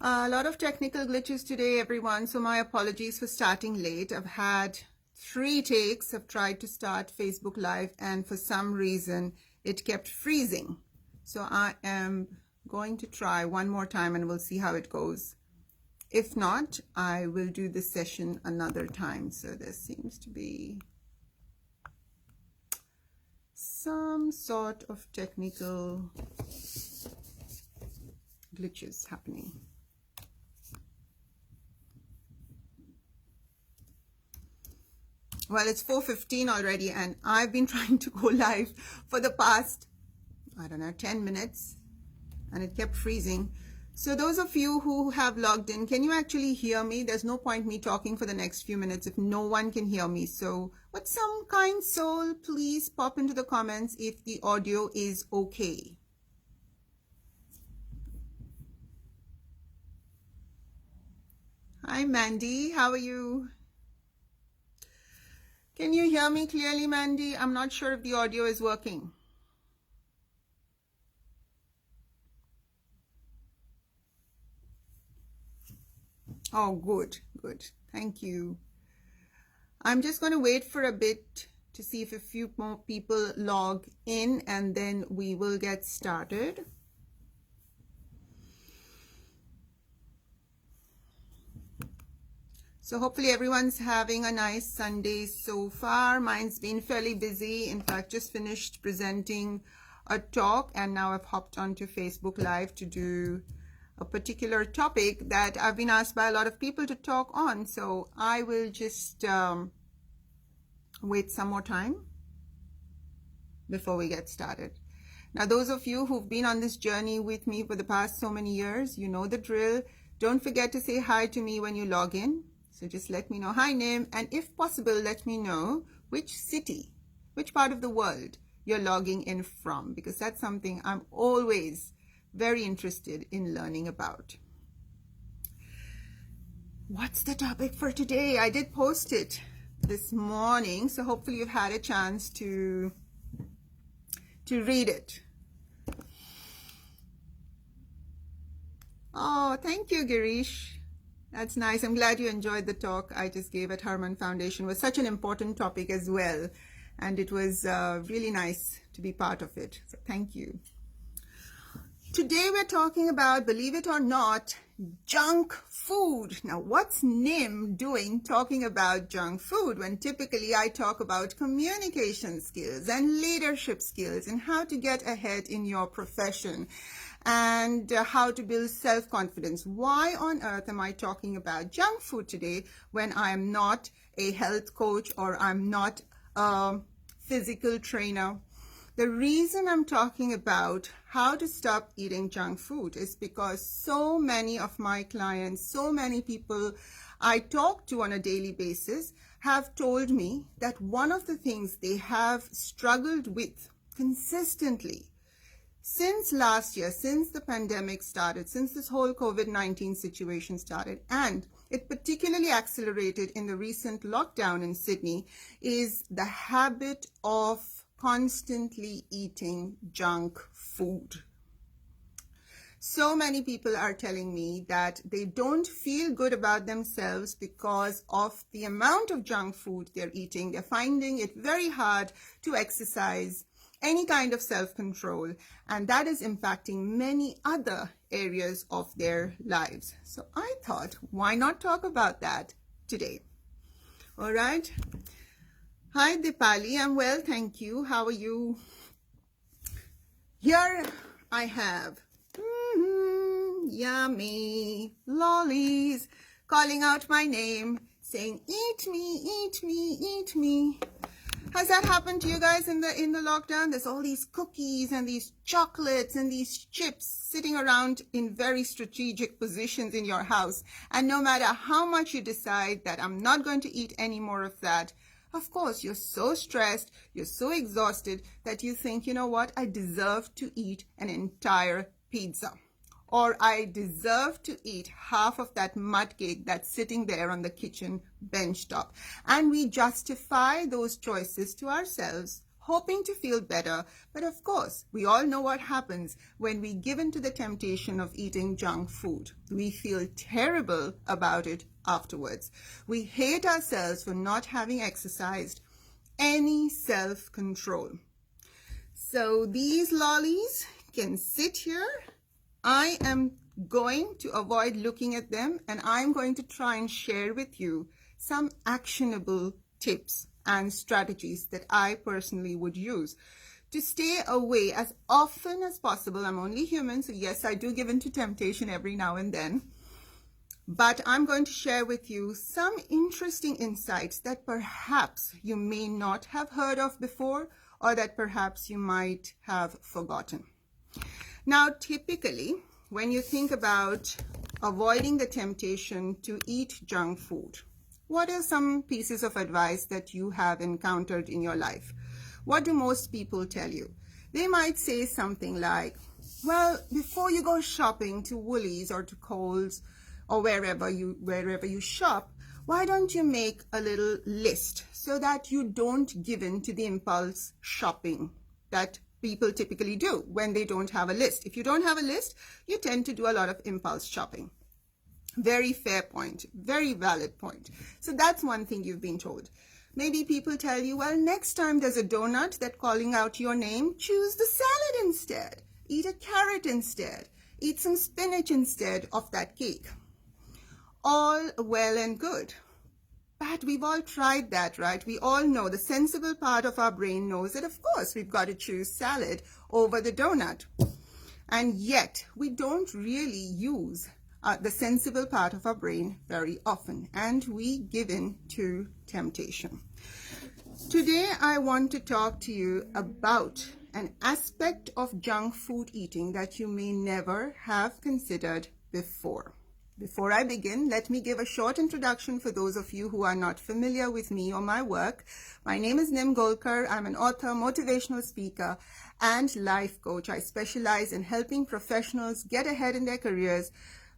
A lot of technical glitches today, everyone, so my apologies for starting late. I've had 3 takes. I've tried to start Facebook Live, and for some reason, it kept freezing. So I am going to try one more time, and we'll see how it goes. If not, I will do this session another time. So there seems to be some sort of technical glitches happening. Well, it's 4:15 already, and I've been trying to go live for the past, 10 minutes, and it kept freezing. So those of you who have logged in, can you actually hear me? There's no point me talking for the next few minutes if no one can hear me. So would some kind soul please pop into the comments if the audio is okay? Hi, Mandy. How are you? Can you hear me clearly, Mandy? I'm not sure if the audio is working. Oh, good. Thank you. I'm just going to wait for a bit to see if a few more people log in, and then we will get started. So hopefully everyone's having a nice Sunday so far. Mine's been fairly busy. In fact, just finished presenting a talk, and now I've hopped onto Facebook Live to do a particular topic that I've been asked by a lot of people to talk on. So I will just wait some more time before we get started. Now, those of you who've been on this journey with me for the past so many years, you know the drill. Don't forget to say hi to me when you log in. So just let me know, hi Nim, and if possible, let me know which city, which part of the world you're logging in from, because that's something I'm always very interested in learning about. What's the topic for today? I did post it this morning, so hopefully you've had a chance to read it. Oh, thank you, Girish. That's nice. I'm glad you enjoyed the talk I just gave at Harman Foundation. It was such an important topic as well, and it was really nice to be part of it. So thank you. Today we're talking about, believe it or not, junk food. Now, what's Nim doing talking about junk food when typically I talk about communication skills and leadership skills and how to get ahead in your profession and how to build self-confidence? Why on earth am I talking about junk food today when I'm not a health coach or I'm not a physical trainer? The reason I'm talking about how to stop eating junk food is because so many of my clients, so many people I talk to on a daily basis have told me that one of the things they have struggled with consistently since last year, since the pandemic started, since this whole COVID-19 situation started, and it particularly accelerated in the recent lockdown in Sydney, is the habit of constantly eating junk food. So many people are telling me that they don't feel good about themselves because of the amount of junk food they're eating. They're finding it very hard to exercise any kind of self-control, and that is impacting many other areas of their lives. So I thought, why not talk about that today? All right. Hi, Dipali. I'm well, thank you. How are you? Here I have yummy lollies calling out my name, saying, eat me, eat me, eat me. Has that happened to you guys in the lockdown? There's all these cookies and these chocolates and these chips sitting around in very strategic positions in your house. And no matter how much you decide that I'm not going to eat any more of that, of course, you're so stressed, you're so exhausted that you think, you know what, I deserve to eat an entire pizza. Or I deserve to eat half of that mud cake that's sitting there on the kitchen bench top. And we justify those choices to ourselves hoping to feel better. But of course, we all know what happens when we give in to the temptation of eating junk food. We feel terrible about it afterwards. We hate ourselves for not having exercised any self-control. So these lollies can sit here. I am going to avoid looking at them, and I'm going to try and share with you some actionable tips and strategies that I personally would use to stay away as often as possible. I'm only human, so yes, I do give in to temptation every now and then. But I'm going to share with you some interesting insights that perhaps you may not have heard of before, or that perhaps you might have forgotten. Now, typically, when you think about avoiding the temptation to eat junk food, what are some pieces of advice that you have encountered in your life? What do most people tell you? They might say something like, well, before you go shopping to Woolies or to Kohl's or wherever you shop, why don't you make a little list so that you don't give in to the impulse shopping that people typically do when they don't have a list. If you don't have a list, you tend to do a lot of impulse shopping. Very fair point, very valid point. So that's one thing you've been told. Maybe people tell you, well, next time there's a donut that's calling out your name, choose the salad instead. Eat a carrot instead. Eat some spinach instead of that cake. All well and good. But we've all tried that, right? We all know, the sensible part of our brain knows that, of course, we've got to choose salad over the donut. And yet, we don't really use the sensible part of our brain very often, and we give in to temptation. Today, I want to talk to you about an aspect of junk food eating that you may never have considered before. Before I begin, let me give a short introduction for those of you who are not familiar with me or my work. My name is Nim Golkar. I'm an author, motivational speaker, and life coach. I specialize in helping professionals get ahead in their careers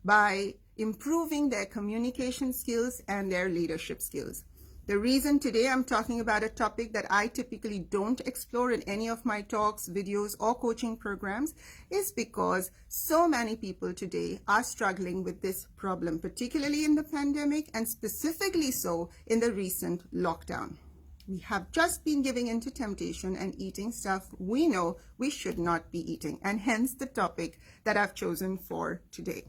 by improving their communication skills and their leadership skills. The reason today I'm talking about a topic that I typically don't explore in any of my talks, videos, or coaching programs is because so many people today are struggling with this problem, particularly in the pandemic and specifically so in the recent lockdown. We have just been giving into temptation and eating stuff we know we should not be eating, and hence the topic that I've chosen for today.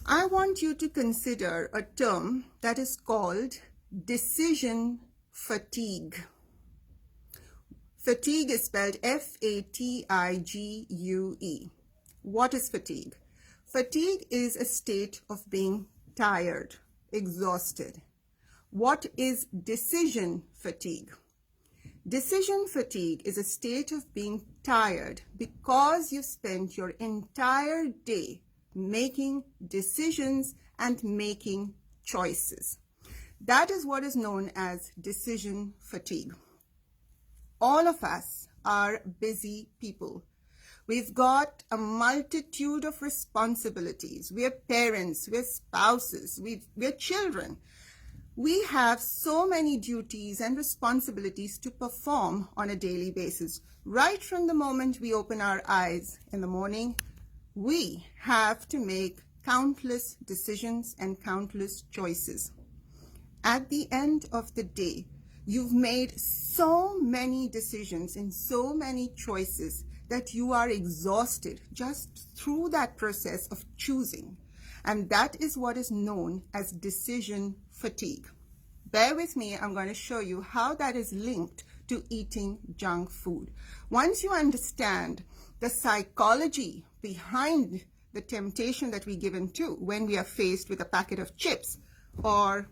I want you to consider a term that is called decision fatigue. Fatigue is spelled F-A-T-I-G-U-E. What is fatigue? Fatigue is a state of being tired, exhausted. What is decision fatigue? Decision fatigue is a state of being tired because you spent your entire day making decisions and making choices. That is what is known as decision fatigue. All of us are busy people. We've got a multitude of responsibilities. We're parents, we're spouses, we're children. We have so many duties and responsibilities to perform on a daily basis. Right from the moment we open our eyes in the morning, we have to make countless decisions and countless choices. At the end of the day, you've made so many decisions and so many choices that you are exhausted just through that process of choosing. And that is what is known as decision fatigue. Bear with me, I'm going to show you how that is linked to eating junk food. Once you understand the psychology behind the temptation that we give into when we are faced with a packet of chips or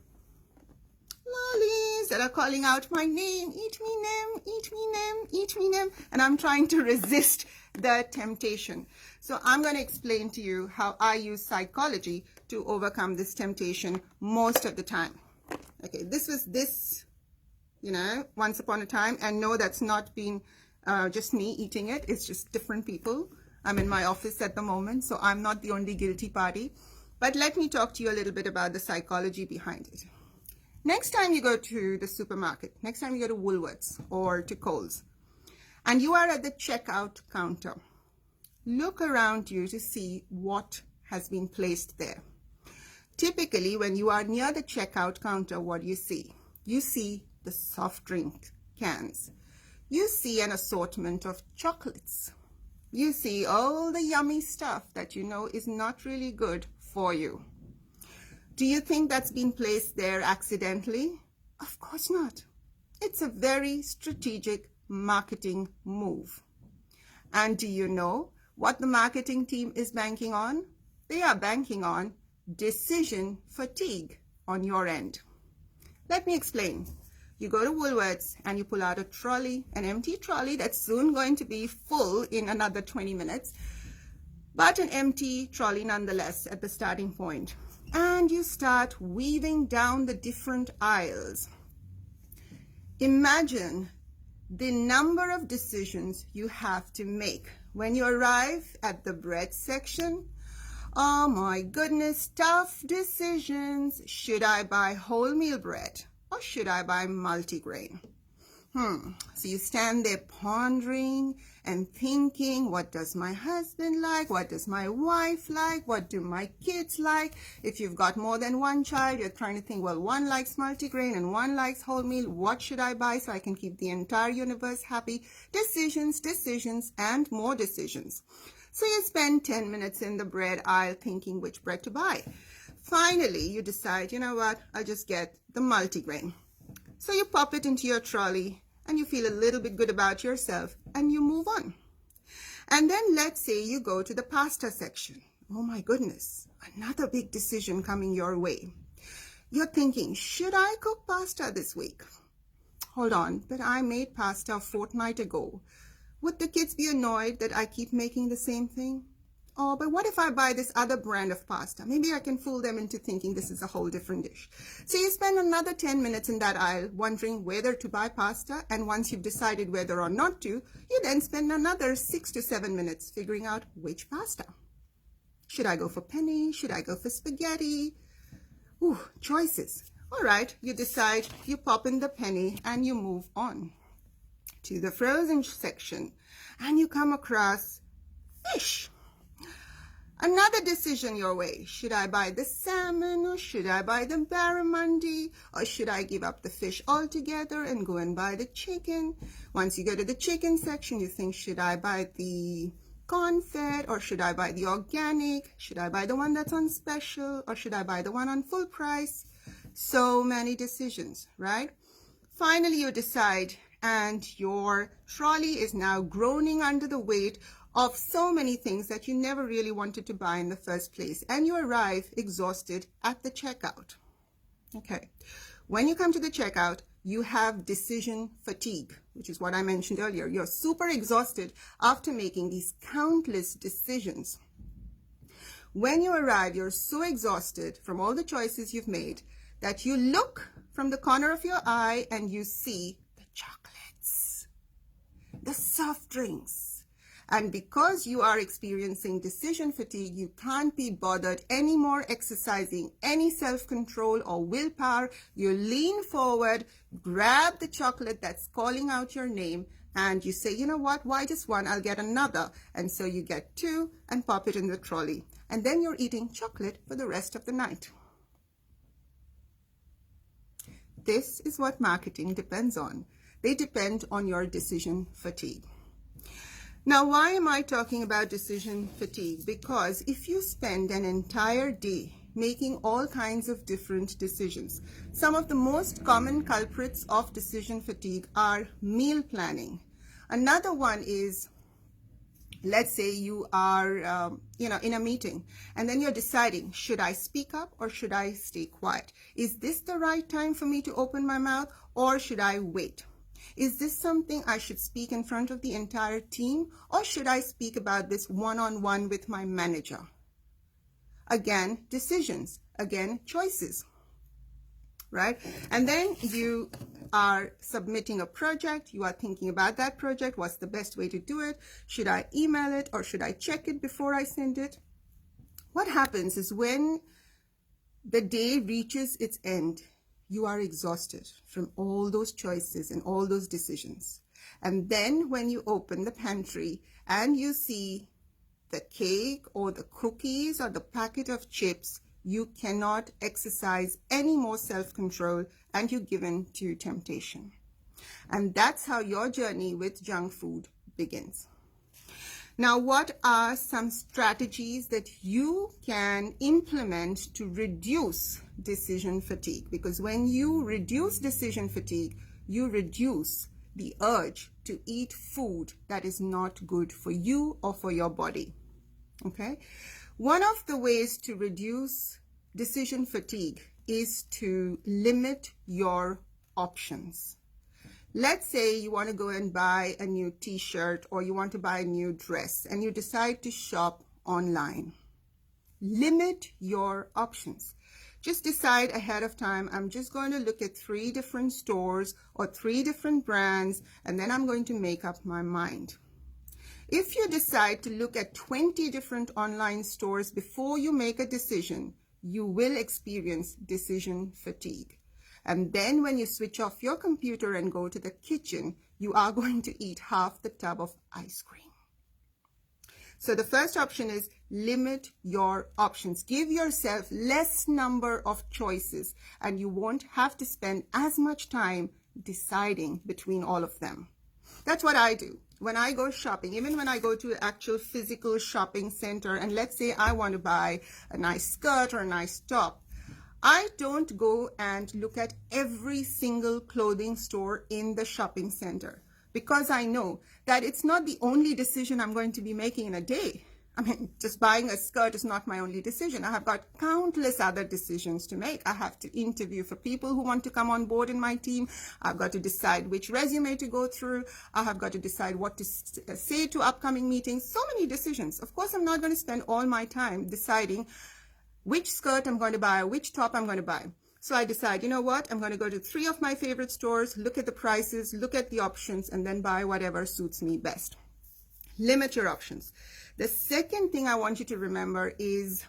lollies that are calling out my name, eat me Nim, eat me Nim, eat me Nim, and I'm trying to resist the temptation. So I'm going to explain to you how I use psychology to overcome this temptation most of the time. Okay, this was once upon a time, and no, that's not been just me eating it. It's just different people. I'm in my office at the moment, so I'm not the only guilty party. But let me talk to you a little bit about the psychology behind it. Next time you go to the supermarket, next time you go to Woolworths or to Kohl's, and you are at the checkout counter, look around you to see what has been placed there. Typically, when you are near the checkout counter, what do you see? You see the soft drink cans. You see an assortment of chocolates. You see all the yummy stuff that you know is not really good for you. Do you think that's been placed there accidentally? Of course not. It's a very strategic marketing move. And do you know what the marketing team is banking on? They are banking on decision fatigue on your end. Let me explain. You go to Woolworths and you pull out a trolley, an empty trolley that's soon going to be full in another 20 minutes, but an empty trolley nonetheless at the starting point. And you start weaving down the different aisles. Imagine the number of decisions you have to make. When you arrive at the bread section, oh my goodness, tough decisions. Should I buy wholemeal bread or should I buy multigrain? So you stand there pondering and thinking, what does my husband like? What does my wife like? What do my kids like? If you've got more than one child, you're trying to think, well, one likes multigrain and one likes wholemeal. What should I buy so I can keep the entire universe happy? Decisions, decisions, and more decisions. So you spend 10 minutes in the bread aisle thinking which bread to buy. Finally, you decide, you know what? I'll just get the multigrain. So you pop it into your trolley and you feel a little bit good about yourself and you move on. And then let's say you go to the pasta section. Oh my goodness, another big decision coming your way. You're thinking, should I cook pasta this week? Hold on, but I made pasta a fortnight ago. Would the kids be annoyed that I keep making the same thing? Oh, but what if I buy this other brand of pasta? Maybe I can fool them into thinking this is a whole different dish. So you spend another 10 minutes in that aisle wondering whether to buy pasta. And once you've decided whether or not to, you then spend another 6 to 7 minutes figuring out which pasta. Should I go for penne? Should I go for spaghetti? Ooh, choices. All right, you decide, you pop in the penne and you move on to the frozen section and you come across fish. Another decision your way. Should I buy the salmon or should I buy the barramundi or should I give up the fish altogether and go and buy the chicken? Once you go to the chicken section, you think, should I buy the corn-fed or should I buy the organic? Should I buy the one that's on special or should I buy the one on full price? So many decisions, right? Finally, you decide and your trolley is now groaning under the weight of so many things that you never really wanted to buy in the first place. And you arrive exhausted at the checkout. Okay. When you come to the checkout, you have decision fatigue, which is what I mentioned earlier. You're super exhausted after making these countless decisions. When you arrive, you're so exhausted from all the choices you've made that you look from the corner of your eye and you see the chocolates, the soft drinks. And because you are experiencing decision fatigue, you can't be bothered anymore exercising any self-control or willpower. You lean forward, grab the chocolate that's calling out your name, and you say, you know what, why just one? I'll get another. And so you get two and pop it in the trolley. And then you're eating chocolate for the rest of the night. This is what marketing depends on. They depend on your decision fatigue. Now, why am I talking about decision fatigue? Because if you spend an entire day making all kinds of different decisions, some of the most common culprits of decision fatigue are meal planning. Another one is, let's say you are, in a meeting, and then you're deciding, should I speak up or should I stay quiet? Is this the right time for me to open my mouth or should I wait? Is this something I should speak in front of the entire team or should I speak about this one-on-one with my manager? Again, decisions. Again, choices. Right? And then you are submitting a project. You are thinking about that project. What's the best way to do it? Should I email it or should I check it before I send it? What happens is when the day reaches its end, you are exhausted from all those choices and all those decisions. And then when you open the pantry and you see the cake or the cookies or the packet of chips, you cannot exercise any more self-control and you're given to temptation. And that's how your journey with junk food begins. Now, what are some strategies that you can implement to reduce decision fatigue? Because when you reduce decision fatigue, you reduce the urge to eat food that is not good for you or for your body. Okay? One of the ways to reduce decision fatigue is to limit your options. Let's say you want to go and buy a new t-shirt or you want to buy a new dress and you decide to shop online. Limit your options. Just decide ahead of time, I'm just going to look at 3 different stores or 3 different brands, and then I'm going to make up my mind. If you decide to look at 20 different online stores before you make a decision, you will experience decision fatigue. And then when you switch off your computer and go to the kitchen, you are going to eat half the tub of ice cream. So the first option is limit your options. Give yourself less number of choices and you won't have to spend as much time deciding between all of them. That's what I do. When I go shopping, even when I go to an actual physical shopping center, and let's say I want to buy a nice skirt or a nice top, I don't go and look at every single clothing store in the shopping center because I know that it's not the only decision I'm going to be making in a day. I mean, just buying a skirt is not my only decision. I have got countless other decisions to make. I have to interview for people who want to come on board in my team. I've got to decide which resume to go through. I have got to decide what to say to upcoming meetings. So many decisions. Of course, I'm not going to spend all my time deciding which skirt I'm going to buy, which top I'm going to buy. So I decide, you know what, I'm going to go to 3 of my favorite stores, look at the prices, look at the options, and then buy whatever suits me best. Limit your options. The second thing I want you to remember is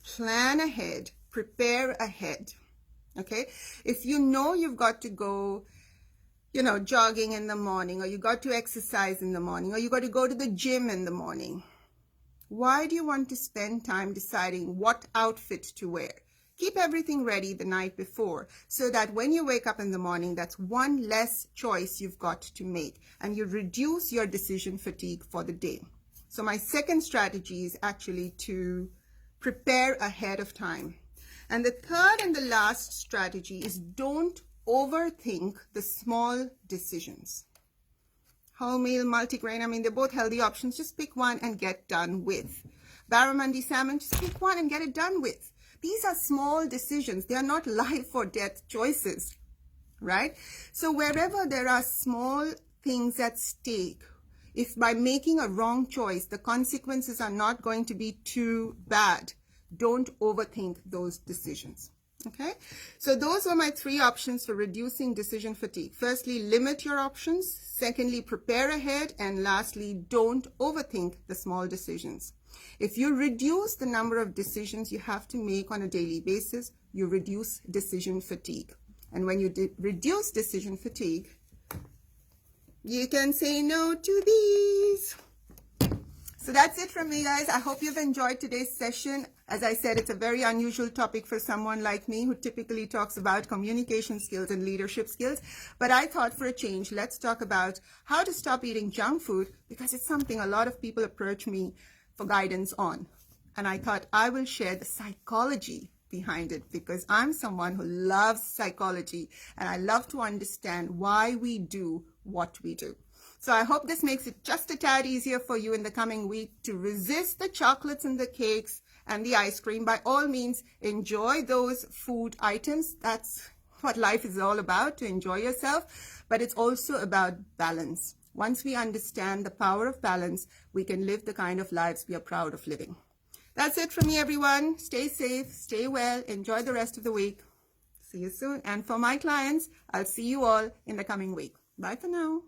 plan ahead, prepare ahead. Okay? If you know you've got to go, jogging in the morning, or you got to exercise in the morning, or you got to go to the gym in the morning, why do you want to spend time deciding what outfit to wear? Keep everything ready the night before so that when you wake up in the morning, that's one less choice you've got to make and you reduce your decision fatigue for the day. So my second strategy is actually to prepare ahead of time. And the third and the last strategy is don't overthink the small decisions. Wholemeal, multigrain, I mean, they're both healthy options. Just pick one and get done with. Barramundi salmon, just pick one and get it done with. These are small decisions. They are not life or death choices, right? So wherever there are small things at stake, if by making a wrong choice, the consequences are not going to be too bad, don't overthink those decisions. Okay, so those were my 3 options for reducing decision fatigue. Firstly, limit your options. Secondly, prepare ahead. And lastly, don't overthink the small decisions. If you reduce the number of decisions you have to make on a daily basis, you reduce decision fatigue. And when you reduce decision fatigue, you can say no to these. So that's it from me, guys. I hope you've enjoyed today's session. As I said, it's a very unusual topic for someone like me who typically talks about communication skills and leadership skills. But I thought for a change, let's talk about how to stop eating junk food because it's something a lot of people approach me for guidance on. And I thought I will share the psychology behind it because I'm someone who loves psychology and I love to understand why we do what we do. So I hope this makes it just a tad easier for you in the coming week to resist the chocolates and the cakes and the ice cream. By all means, enjoy those food items. That's what life is all about, to enjoy yourself. But it's also about balance. Once we understand the power of balance, we can live the kind of lives we are proud of living. That's it from me, everyone. Stay safe, stay well, enjoy the rest of the week. See you soon. And for my clients, I'll see you all in the coming week. Bye for now.